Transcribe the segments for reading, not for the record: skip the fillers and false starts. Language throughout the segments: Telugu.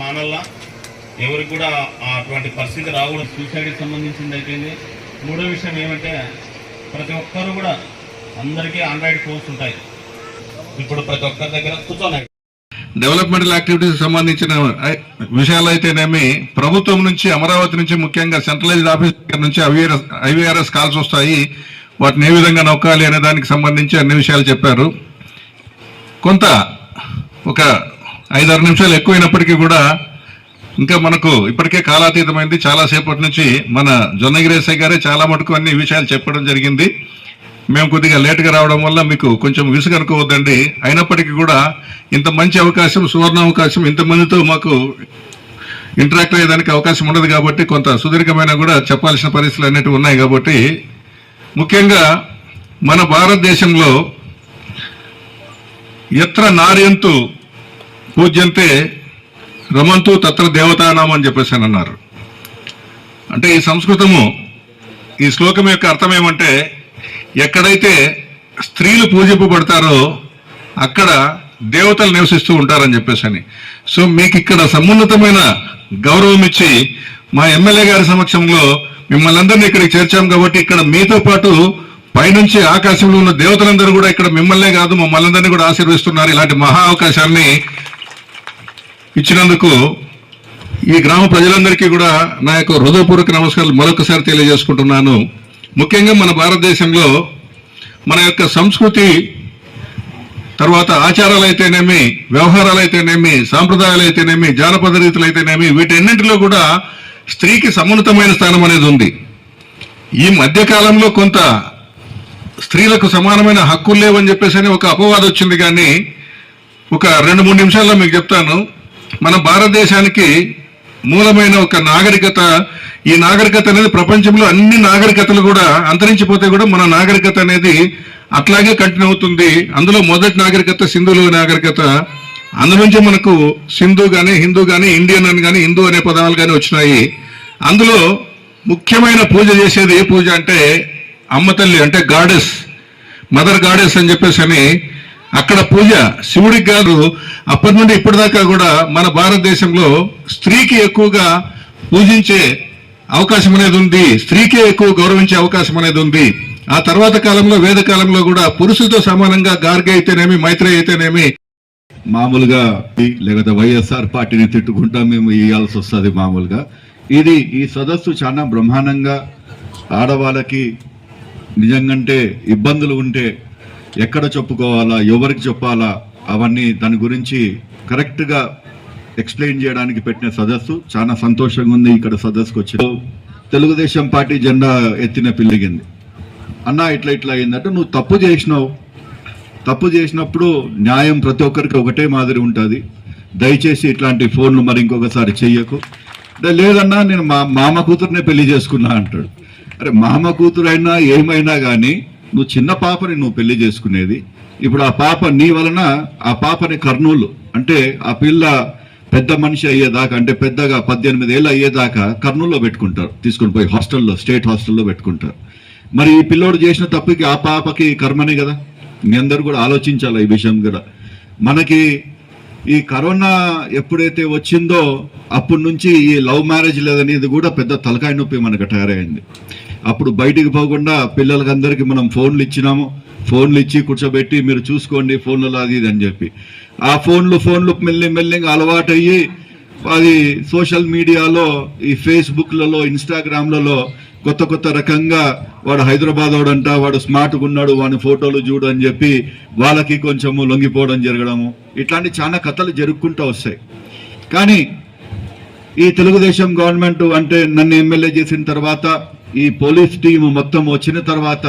మానల్లా, ఎవరికి కూడా అటువంటి పరిస్థితి రాకూడదు. సూసైడ్కి సంబంధించింది అయిపోయింది. మూడో విషయం ఏమంటే ప్రతి ఒక్కరు కూడా అందరికీ ఆండ్రాయిడ్ ఫోన్స్ ఉంటాయి. ఇప్పుడు ప్రతి ఒక్కరి దగ్గర కూర్చోన్నాయి. డెవలప్మెంటల్ యాక్టివిటీస్ సంబంధించిన విషయాలు అయితేనేమి, ప్రభుత్వం నుంచి అమరావతి నుంచి ముఖ్యంగా సెంట్రలైజ్డ్ ఆఫీస్ నుంచి ఐవీఆర్ఎస్ కాల్స్ వస్తాయి, వాటిని ఏ విధంగా నొక్కాలి అనే దానికి సంబంధించి అన్ని విషయాలు చెప్పారు. కొంత ఒక 5-6 నిమిషాలు ఎక్కువైనప్పటికీ కూడా ఇంకా మనకు ఇప్పటికే కాలాతీతమైంది. చాలాసేపటి నుంచి మన జొన్నగిరేసే గారే చాలా మటుకు అన్ని విషయాలు చెప్పడం జరిగింది. మేము కొద్దిగా లేటుగా రావడం వల్ల మీకు కొంచెం విసుగు అనుకోవద్దండి. అయినప్పటికీ కూడా ఇంత మంచి అవకాశం, సువర్ణ అవకాశం, ఇంతమందితో మాకు ఇంటరాక్ట్ అయ్యేదానికి అవకాశం ఉండదు కాబట్టి కొంత సుదీర్ఘమైన కూడా చెప్పాల్సిన పరిస్థితులు అనేవి ఉన్నాయి. కాబట్టి ముఖ్యంగా మన భారతదేశంలో ఎత్ర నార్యంతు పూజ్యంతే రమంతు తత్ర దేవతానామం అని చెప్పేసి అన్నారు. అంటే ఈ సంస్కృతము, ఈ శ్లోకం యొక్క అర్థం ఏమంటే, ఎక్కడైతే స్త్రీలు పూజింపబడతారో అక్కడ దేవతలు నివసిస్తూ ఉంటారని చెప్పేసి. సో మీకు ఇక్కడ సమున్నతమైన గౌరవం ఇచ్చి మా ఎమ్మెల్యే గారి సమక్షంలో మిమ్మల్ని అందరినీ ఇక్కడికి చేర్చాం కాబట్టి ఇక్కడ మీతో పాటు పైనుంచి ఆకాశంలో ఉన్న దేవతలందరూ కూడా ఇక్కడ మిమ్మల్నే కాదు మమ్మల్ని అందరినీ కూడా ఆశీర్వదిస్తున్నారు. ఇలాంటి మహా అవకాశాన్ని ఇచ్చినందుకు ఈ గ్రామ ప్రజలందరికీ కూడా నా యొక్క హృదయపూర్వక నమస్కారాలు మరొకసారి తెలియజేసుకుంటున్నాను. ముఖ్యంగా మన భారతదేశంలో మన యొక్క సంస్కృతి తర్వాత ఆచారాలు అయితేనేమి, వ్యవహారాలు అయితేనేమి, సాంప్రదాయాలు అయితేనేమి, జానపద రీతులు అయితేనేమి, వీటన్నింటిలో కూడా స్త్రీకి సమున్నతమైన స్థానం అనేది ఉంది. ఈ మధ్యకాలంలో కొంత స్త్రీలకు సమానమైన హక్కులు లేవని చెప్పేసి ఒక అపవాదం వచ్చింది. కానీ ఒక 2-3 నిమిషాల్లో మీకు చెప్తాను. మన భారతదేశానికి మూలమైన ఒక నాగరికత, ఈ నాగరికత అనేది ప్రపంచంలో అన్ని నాగరికతలు కూడా అంతరించిపోతే కూడా మన నాగరికత అనేది అట్లాగే కంటిన్యూ అవుతుంది. అందులో మొదటి నాగరికత సింధులో నాగరికత. అందులోంచి మనకు సింధు కానీ, హిందూ కానీ, ఇండియన్ అని కానీ, హిందూ అనే పదాలు కానీ వచ్చినాయి. అందులో ముఖ్యమైన పూజ చేసేది ఏ పూజ అంటే అమ్మ తల్లి, అంటే గాడెస్, మదర్ గాడెస్ అని చెప్పేసి అని అక్కడ పూజ శివుడికి కాదు. అప్పటి నుండి ఇప్పటిదాకా కూడా మన భారతదేశంలో స్త్రీకి ఎక్కువగా పూజించే అవకాశం అనేది ఉంది, స్త్రీకే ఎక్కువ గౌరవించే అవకాశం అనేది ఉంది. ఆ తర్వాత కాలంలో వేద కాలంలో కూడా పురుషులతో సమానంగా గార్గే అయితేనేమి, మైత్రేయి అయితేనేమి, మామూలుగా లేకపోతే వైఎస్ఆర్ పార్టీని తిట్టుకుంటా మేము ఇవ్వాల్సి వస్తుంది. మామూలుగా ఈ సదస్సు చాలా బ్రహ్మాండంగా ఆడవాళ్ళకి నిజంగంటే ఇబ్బందులు ఉంటే ఎక్కడ చెప్పుకోవాలా, ఎవరికి చెప్పాలా, అవన్నీ దాని గురించి కరెక్ట్గా ఎక్స్ప్లెయిన్ చేయడానికి పెట్టిన సదస్సు. చాలా సంతోషంగా ఉంది ఇక్కడ సదస్సుకు వచ్చి. తెలుగుదేశం పార్టీ జెండా ఎత్తిన పిల్లిగింది. అన్న ఇట్లా అయిందంటే నువ్వు తప్పు చేసినప్పుడు న్యాయం ప్రతి ఒక్కరికి ఒకటే మాదిరి ఉంటుంది. దయచేసి ఇట్లాంటి ఫోన్లు మరి ఇంకొకసారి చెయ్యకు. లేదన్నా నేను మా మామ కూతురునే పెళ్లి చేసుకున్నా అంటాడు. అరే మామ కూతురు అయినా ఏమైనా కానీ నువ్వు చిన్న పాపని నువ్వు పెళ్లి చేసుకునేది. ఇప్పుడు ఆ పాప నీ వలన ఆ పాపని కర్నూలు, అంటే ఆ పిల్ల పెద్ద మనిషి అయ్యేదాకా, అంటే పెద్దగా 18 ఏళ్ళు అయ్యేదాకా కర్నూలులో పెట్టుకుంటారు, తీసుకుని పోయి హాస్టల్లో, స్టేట్ హాస్టల్లో పెట్టుకుంటారు. మరి ఈ పిల్లోడు చేసిన తప్పుకి ఆ పాపకి కర్మనే కదా. మీ అందరు కూడా ఆలోచించాలి ఈ విషయం కూడా. మనకి ఈ కరోనా ఎప్పుడైతే వచ్చిందో అప్పటి నుంచి ఈ లవ్ మ్యారేజ్ లేదనేది కూడా పెద్ద తలకాయ నొప్పి మనకు తయారైంది. అప్పుడు బయటికి పోకుండా పిల్లలకి అందరికీ మనం ఫోన్లు ఇచ్చినాము. ఫోన్లు ఇచ్చి కూర్చోబెట్టి మీరు చూసుకోండి ఫోన్లలో అది ఇది అని చెప్పి ఆ ఫోన్లు మెల్లిగా అలవాటు అయ్యి అది సోషల్ మీడియాలో, ఈ ఫేస్బుక్లలో, ఇన్స్టాగ్రామ్లలో కొత్త రకంగా వాడు హైదరాబాద్ వాడంట, వాడు స్మార్ట్గా ఉన్నాడు, వాడి ఫోటోలు చూడు అని చెప్పి వాళ్ళకి కొంచెము లొంగిపోవడం జరగడము, ఇట్లాంటి చాలా కథలు జరుపుకుంటూ వస్తాయి. కానీ ఈ తెలుగుదేశం గవర్నమెంట్ అంటే నన్ను ఎమ్మెల్యే చేసిన తర్వాత, ఈ పోలీస్ టీము మొత్తం వచ్చిన తర్వాత,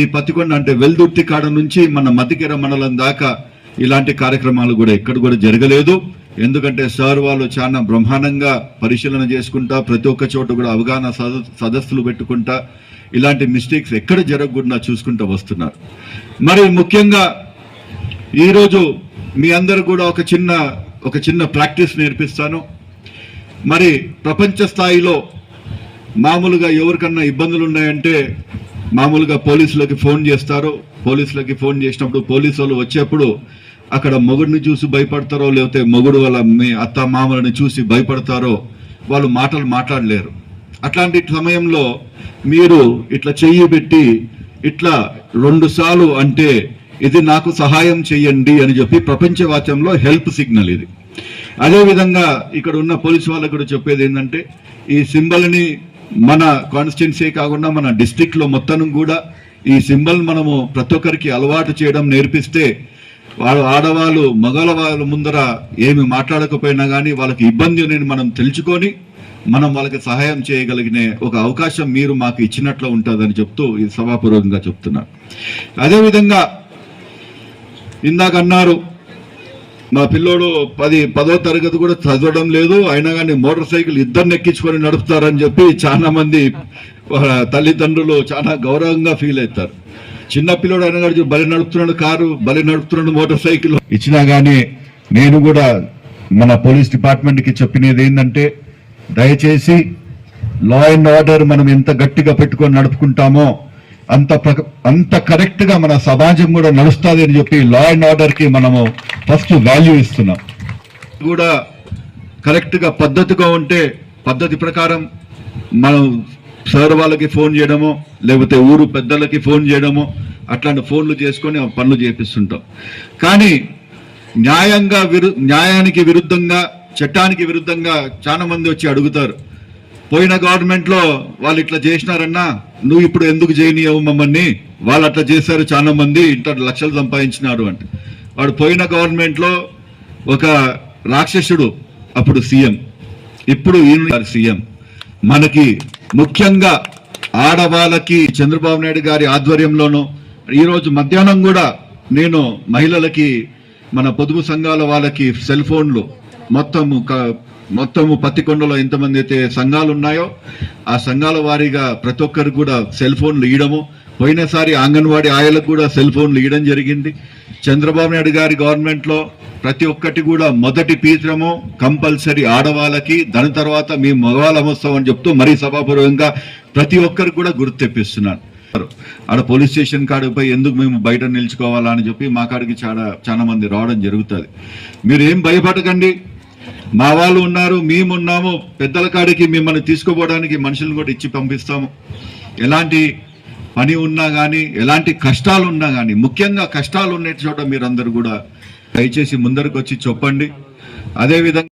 ఈ పత్తికొండ అంటే వెల్దుర్తి కాడ నుంచి మన మతికెర మండలం దాకా ఇలాంటి కార్యక్రమాలు కూడా ఎక్కడ కూడా జరగలేదు. ఎందుకంటే సార్ వాళ్ళు చాలా బ్రహ్మాండంగా పరిశీలన చేసుకుంటా, ప్రతి ఒక్క చోట కూడా అవగాహన సదస్సులు పెట్టుకుంటా, ఇలాంటి మిస్టేక్స్ ఎక్కడ జరగకుండా చూసుకుంటూ వస్తున్నారు. మరి ముఖ్యంగా ఈరోజు మీ అందరు కూడా ఒక చిన్న ప్రాక్టీస్ నేర్పిస్తాను. మరి ప్రపంచ స్థాయిలో మామూలుగా ఎవరికన్నా ఇబ్బందులు ఉన్నాయంటే మామూలుగా పోలీసులకి ఫోన్ చేస్తారు. పోలీసులకి ఫోన్ చేసినప్పుడు పోలీసు వాళ్ళు వచ్చేప్పుడు అక్కడ మొగుడిని చూసి భయపడతారో, లేకపోతే మొగుడు వాళ్ళ మీ అత్త మామలని చూసి భయపడతారో వాళ్ళు మాటలు మాట్లాడలేరు. అట్లాంటి సమయంలో మీరు ఇట్లా చెయ్యి పెట్టి ఇట్లా 2 సార్లు అంటే ఇది నాకు సహాయం చేయండి అని చెప్పి ప్రపంచవాచ్యంలో హెల్ప్ సిగ్నల్ ఇది. అదేవిధంగా ఇక్కడ ఉన్న పోలీసు వాళ్ళకు కూడా చెప్పేది ఏంటంటే, ఈ సింబల్ని మన కాన్స్టిట్యున్సీ కాకుండా మన డిస్ట్రిక్ట్లో మొత్తం కూడా ఈ సింబల్ మనము ప్రతి ఒక్కరికి అలవాటు చేయడం నేర్పిస్తే వాళ్ళు ఆడవాళ్ళు మగవాళ్ళ ముందర ఏమి మాట్లాడకపోయినా కానీ వాళ్ళకి ఇబ్బంది అనేది మనం తెలుసుకొని మనం వాళ్ళకి సహాయం చేయగలిగిన ఒక అవకాశం మీరు మాకు ఇచ్చినట్లు ఉంటుందని చెప్తూ ఇది సభాపూర్వకంగా చెప్తున్నారు. అదేవిధంగా ఇందాక అన్నారు మా పిల్లోడు 10వ తరగతి కూడా చదవడం లేదు, అయినా కానీ మోటార్ సైకిల్ ఇద్దరిని ఎక్కించుకొని నడుపుతారని చెప్పి చాలా మంది తల్లిదండ్రులు చాలా గౌరవంగా ఫీల్ అవుతారు. చిన్న పిల్లోడు అయినా కానీ బలి నడుపుతున్నాడు కారు, బలి నడుపుతున్నాడు మోటార్ సైకిల్ ఇచ్చినా కానీ నేను కూడా మన పోలీస్ డిపార్ట్మెంట్కి చెప్పినది ఏంటంటే, దయచేసి లా అండ్ ఆర్డర్ మనం ఎంత గట్టిగా పెట్టుకొని నడుపుకుంటామో అంత కరెక్ట్ గా మన సమాజం కూడా నడుస్తుంది అని చెప్పి లా అండ్ ఆర్డర్ కి మనము ఫస్ట్ వాల్యూ ఇస్తున్నాం. కూడా కరెక్ట్ గా పద్ధతిగా ఉంటే పద్ధతి ప్రకారం మనం సార్ వాళ్ళకి ఫోన్ చేయడమో లేకపోతే ఊరు పెద్దలకి ఫోన్ చేయడమో అట్లాంటి ఫోన్లు చేసుకొని పనులు చేపిస్తుంటాం. కానీ న్యాయానికి విరుద్ధంగా చట్టానికి విరుద్ధంగా చాలా మంది వచ్చి అడుగుతారు, పోయిన గవర్నమెంట్ లో వాళ్ళు ఇట్లా చేసినారన్నా నువ్వు ఇప్పుడు ఎందుకు చేయనీయవు మమ్మల్ని, వాళ్ళు అట్లా చేశారు చాలా మంది ఇంత లక్షలు సంపాదించినారు అంటే. వాడు పోయిన గవర్నమెంట్ లో ఒక రాక్షసుడు అప్పుడు సీఎం, ఇప్పుడు ఈయన సీఎం. మనకి ముఖ్యంగా ఆడవాళ్ళకి చంద్రబాబు నాయుడు గారి ఆధ్వర్యంలోనూ ఈరోజు మధ్యాహ్నం కూడా నేను మహిళలకి మన పొదుపు సంఘాల వాళ్ళకి సెల్ ఫోన్లు మొత్తము పత్తికొండలో ఎంతమంది అయితే సంఘాలు ఉన్నాయో ఆ సంఘాల వారీగా ప్రతి ఒక్కరికి కూడా సెల్ ఫోన్లు ఇవ్వడము, పోయినసారి అంగన్వాడీ ఆయలకు కూడా సెల్ ఫోన్లు ఇవ్వడం జరిగింది. చంద్రబాబు నాయుడు గారి గవర్నమెంట్ లో ప్రతి ఒక్కటి కూడా మొదటి పీత్రము కంపల్సరీ ఆడవాళ్ళకి, దాని తర్వాత మీ మగవాళ్ళ అమోత్సవం అని చెప్తూ మరీ సభాపూర్వకంగా ప్రతి ఒక్కరికి కూడా గుర్తు తెప్పిస్తున్నాను. ఆడ పోలీస్ స్టేషన్ కాడికి పోయి ఎందుకు మేము బయట నిల్చుకోవాలా అని చెప్పి మా కాడికి చాలా మంది రావడం జరుగుతుంది. మీరు ఏం భయపడకండి, మా వాళ్ళు ఉన్నారు, మేమున్నాము, పెద్దల కాడికి మిమ్మల్ని తీసుకుపోవడానికి మనుషులను కూడా ఇచ్చి పంపిస్తాము. ఎలాంటి పని ఉన్నా కానీ ఎలాంటి కష్టాలు ఉన్నా కానీ, ముఖ్యంగా కష్టాలు ఉన్న చోట మీరందరూ కూడా దయచేసి ముందరకు వచ్చి చెప్పండి. అదేవిధంగా